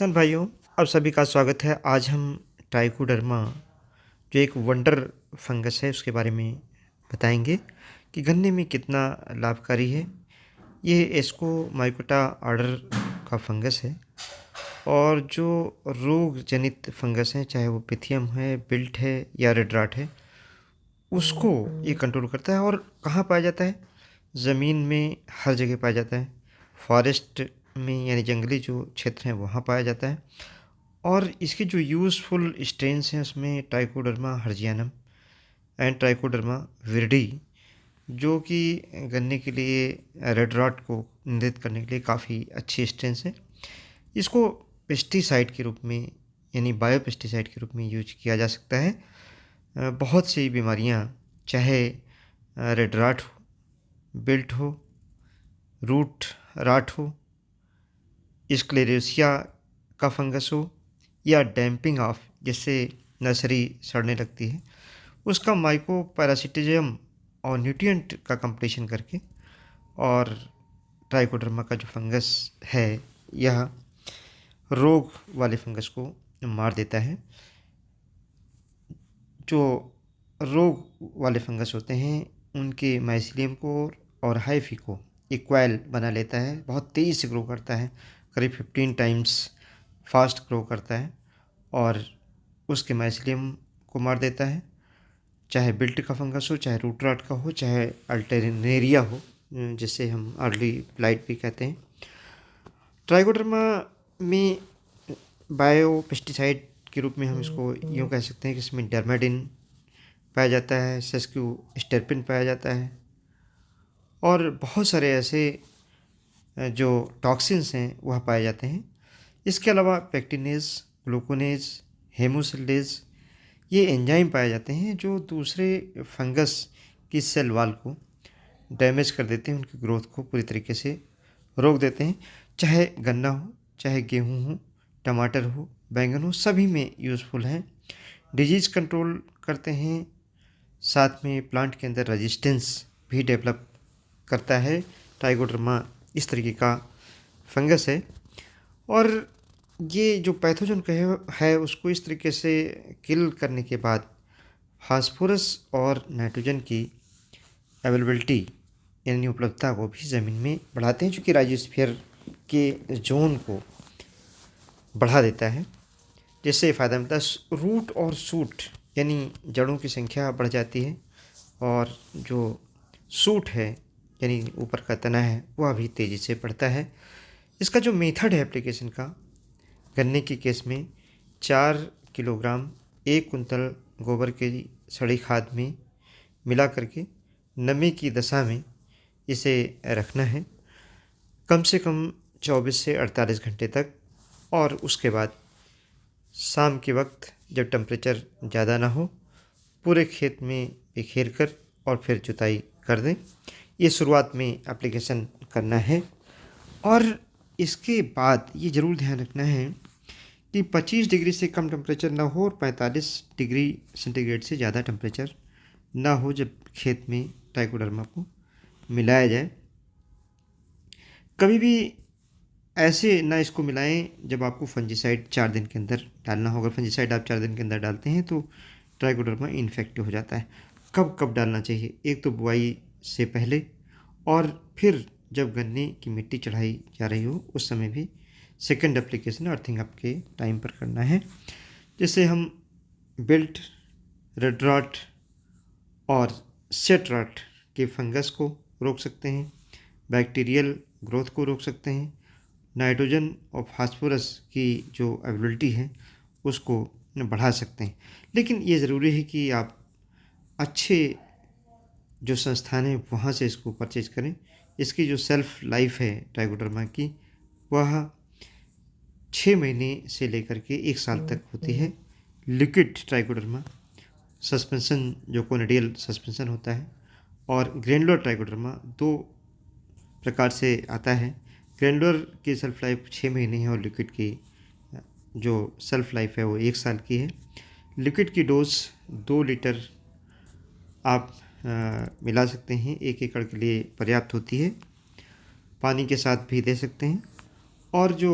किसान भाइयों, आप सभी का स्वागत है। आज हम ट्राइकोडर्मा जो एक वंडर फंगस है उसके बारे में बताएंगे कि गन्ने में कितना लाभकारी है। ये एस्को माइकोटा ऑर्डर का फंगस है और जो रोग जनित फंगस हैं, चाहे वो पिथियम है, बिल्ट है या रेड राट है, उसको ये कंट्रोल करता है। और कहाँ पाया जाता है? ज़मीन में हर जगह पाया जाता है। फॉरेस्ट में यानी जंगली जो क्षेत्र हैं वहाँ पाया जाता है। और इसके जो यूज़फुल स्ट्रेन्स हैं उसमें ट्राइकोडर्मा हर्जियानम एंड ट्राइकोडर्मा विरिडी, जो कि गन्ने के लिए रेड रॉट को नियंत्रित करने के लिए काफ़ी अच्छे स्ट्रेन्स हैं। इसको पेस्टिसाइड के रूप में यानी बायो पेस्टिसाइड के रूप में यूज किया जा सकता है। बहुत सी बीमारियां, चाहे रेड राट हो, बिल्ट हो, रूट राट हो, स्क्लेरोसिया का फंगस हो या डैम्पिंग ऑफ, जिससे नर्सरी सड़ने लगती है, उसका माइको पैरासिटिज्म और न्यूट्रिएंट का कंपटीशन करके और ट्राइकोडर्मा का जो फंगस है यह रोग वाले फंगस को मार देता है। जो रोग वाले फंगस होते हैं उनके माइसीलियम को और हाइफी को इक्वाइल बना लेता है। बहुत तेज़ी से ग्रो करता है, करीब 15 टाइम्स फास्ट ग्रो करता है और उसके माइसीलियम को मार देता है। चाहे बिल्ट का फंगस हो, चाहे रूट रॉट का हो, चाहे अल्टरनेरिया हो, जिसे हम अर्ली ब्लाइट भी कहते हैं। ट्राइकोडर्मा में बायो पेस्टिसाइड के रूप में हम इसको यूँ कह सकते हैं कि इसमें डर्मेडिन पाया जाता है, सेस्क्यू स्टेरपिन पाया जाता है और बहुत सारे ऐसे जो टॉक्सिन्स हैं वह पाए जाते हैं। इसके अलावा पेक्टिनेज, ग्लूकोनेज, हेमोसिलेज, ये एंजाइम पाए जाते हैं जो दूसरे फंगस की सेल वाल को डैमेज कर देते हैं, उनकी ग्रोथ को पूरी तरीके से रोक देते हैं। चाहे गन्ना हो, चाहे गेहूँ हो, टमाटर हो, बैंगन हो, सभी में यूज़फुल हैं। डिजीज़ कंट्रोल करते हैं, साथ में प्लांट के अंदर रेजिस्टेंस भी डेवलप करता है। ट्राइकोडर्मा इस तरीके का फंगस है और ये जो पैथोजन कहे है उसको इस तरीके से किल करने के बाद फास्फोरस और नाइट्रोजन की अवेलेबिलिटी यानी उपलब्धता को भी ज़मीन में बढ़ाते हैं, जो कि राइजोस्फीयर के जोन को बढ़ा देता है, जिससे फ़ायदा मिलता है। रूट और सूट यानी जड़ों की संख्या बढ़ जाती है और जो सूट है यानी ऊपर का तना है वह भी तेज़ी से बढ़ता है। इसका जो मेथड है एप्लीकेशन का, गन्ने के केस में 4 किलोग्राम 1 कुंतल गोबर की सड़ी खाद में मिला करके नमी की दशा में इसे रखना है कम से कम 24 से 48 घंटे तक। और उसके बाद शाम के वक्त जब टेम्परेचर ज़्यादा ना हो, पूरे खेत में बिखेर कर और फिर जुताई कर दें। ये शुरुआत में एप्लीकेशन करना है और इसके बाद ये ज़रूर ध्यान रखना है कि 25 डिग्री से कम टेम्परेचर ना हो और 45 डिग्री सेंटीग्रेड से ज़्यादा टेम्परेचर ना हो जब खेत में ट्राइकोडर्मा को मिलाया जाए। कभी भी ऐसे ना इसको मिलाएं जब आपको फंजीसाइड 4 दिन के अंदर डालना होगा। फंजीसाइड आप 4 दिन के अंदर डालते हैं तो ट्राइकोडर्मा इन्फेक्टिव हो जाता है। कब कब डालना चाहिए? एक तो बुआई से पहले और फिर जब गन्ने की मिट्टी चढ़ाई जा रही हो उस समय भी सेकंड एप्लीकेशन अर्थिंग आपके टाइम पर करना है, जिससे हम बिल्ट, रेड रॉट और सेट रॉट के फंगस को रोक सकते हैं, बैक्टीरियल ग्रोथ को रोक सकते हैं, नाइट्रोजन और फास्फोरस की जो अवेलेबिलिटी है उसको बढ़ा सकते हैं। लेकिन ये ज़रूरी है कि आप अच्छे जो संस्थान है वहाँ से इसको परचेज करें। इसकी जो सेल्फ लाइफ है ट्राइकोडर्मा की वह 6 महीने से लेकर के 1 साल तक होती है। लिक्विड ट्राइकोडर्मा सस्पेंशन जो कोनिडियल सस्पेंशन होता है और ग्रैनुलर ट्राइकोडर्मा 2 प्रकार से आता है। ग्रैनुलर की सेल्फ लाइफ 6 महीने है और लिक्विड की जो सेल्फ लाइफ है वो 1 साल की है। लिक्विड की डोज 2 लीटर आप मिला सकते हैं, 1 एकड़ के लिए पर्याप्त होती है। पानी के साथ भी दे सकते हैं। और जो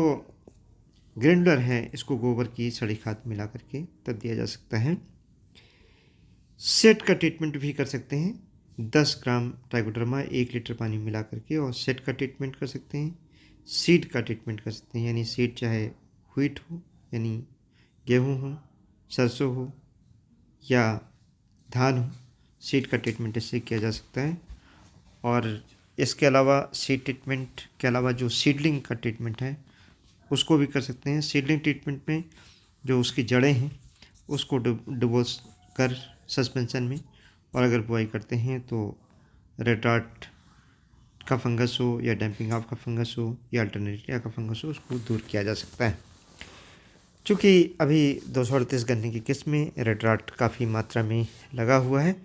ग्रेनुलर है इसको गोबर की सड़ी खाद मिला करके तब दिया जा सकता है। सेट का ट्रीटमेंट भी कर सकते हैं। 10 ग्राम ट्राइकोडर्मा 1 लीटर पानी में मिला करके और सेट का ट्रीटमेंट कर सकते हैं। सीड का ट्रीटमेंट कर सकते हैं, यानी सीड चाहे व्हीट हो यानी गेहूँ हो, सरसों हो या धान हो, सीड का ट्रीटमेंट इससे किया जा सकता है। और इसके अलावा सीड ट्रीटमेंट के अलावा जो सीडलिंग का ट्रीटमेंट है उसको भी कर सकते हैं। सीडलिंग ट्रीटमेंट में जो उसकी जड़ें हैं उसको डुबो कर सस्पेंशन में, और अगर बुआई करते हैं तो रेड रॉट का फंगस हो या डैम्पिंग ऑफ का फंगस हो या अल्टरनेटिया का फंगस हो उसको दूर किया जा सकता है। चूँकि अभी 238 गन्ने की किस्म में रेड रॉट काफ़ी मात्रा में लगा हुआ है,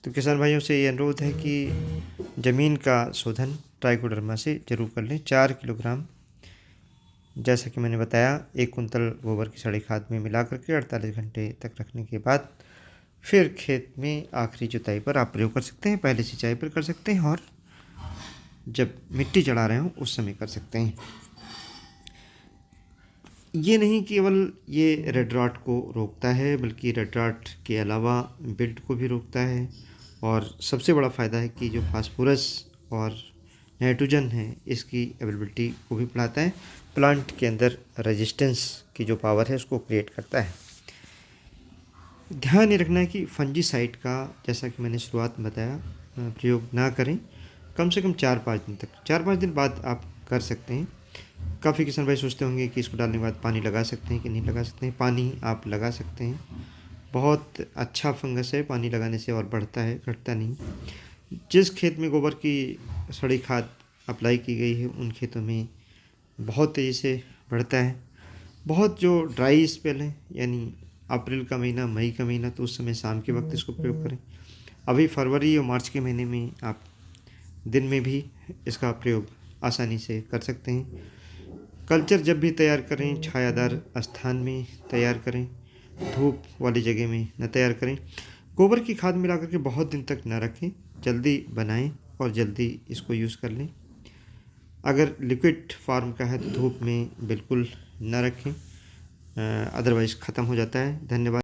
तो किसान भाइयों से ये अनुरोध है कि ज़मीन का शोधन ट्राइकोडर्मा से ज़रूर कर लें। 4 किलोग्राम, जैसा कि मैंने बताया, 1 कुंतल गोबर की सड़ी खाद में मिला करके 48 घंटे तक रखने के बाद फिर खेत में आखिरी जुताई पर आप प्रयोग कर सकते हैं। पहले सिंचाई पर कर सकते हैं और जब मिट्टी चढ़ा रहे हों उस समय कर सकते हैं। ये नहीं केवल ये रेड रॉट को रोकता है, बल्कि रेड रॉट के अलावा विल्ट को भी रोकता है। और सबसे बड़ा फ़ायदा है कि जो फास्फोरस और नाइट्रोजन है इसकी अवेलेबिलिटी को भी बढ़ाता है। प्लांट के अंदर रेजिस्टेंस की जो पावर है उसको क्रिएट करता है। ध्यान ये रखना है कि फंजीसाइड का, जैसा कि मैंने शुरुआत में बताया, प्रयोग ना करें। कम से कम 4-5 दिन तक, 4-5 दिन बाद आप कर सकते हैं। काफ़ी किसान भाई सोचते होंगे कि इसको डालने के बाद पानी लगा सकते हैं कि नहीं लगा सकते हैं। पानी आप लगा सकते हैं, बहुत अच्छा फंगस है, पानी लगाने से और बढ़ता है, घटता नहीं। जिस खेत में गोबर की सड़ी खाद अप्लाई की गई है उन खेतों में बहुत तेज़ी से बढ़ता है। बहुत जो ड्राई स्पेल है यानी अप्रैल का महीना, मई का महीना, तो उस समय शाम के वक्त इसको प्रयोग करें। अभी फरवरी और मार्च के महीने में आप दिन में भी इसका प्रयोग आसानी से कर सकते हैं। कल्चर जब भी तैयार करें छायादार स्थान में तैयार करें, धूप वाली जगह में न तैयार करें। गोबर की खाद मिला करके बहुत दिन तक न रखें, जल्दी बनाएं और जल्दी इसको यूज़ कर लें। अगर लिक्विड फॉर्म का है तो धूप में बिल्कुल न रखें, अदरवाइज़ ख़त्म हो जाता है। धन्यवाद।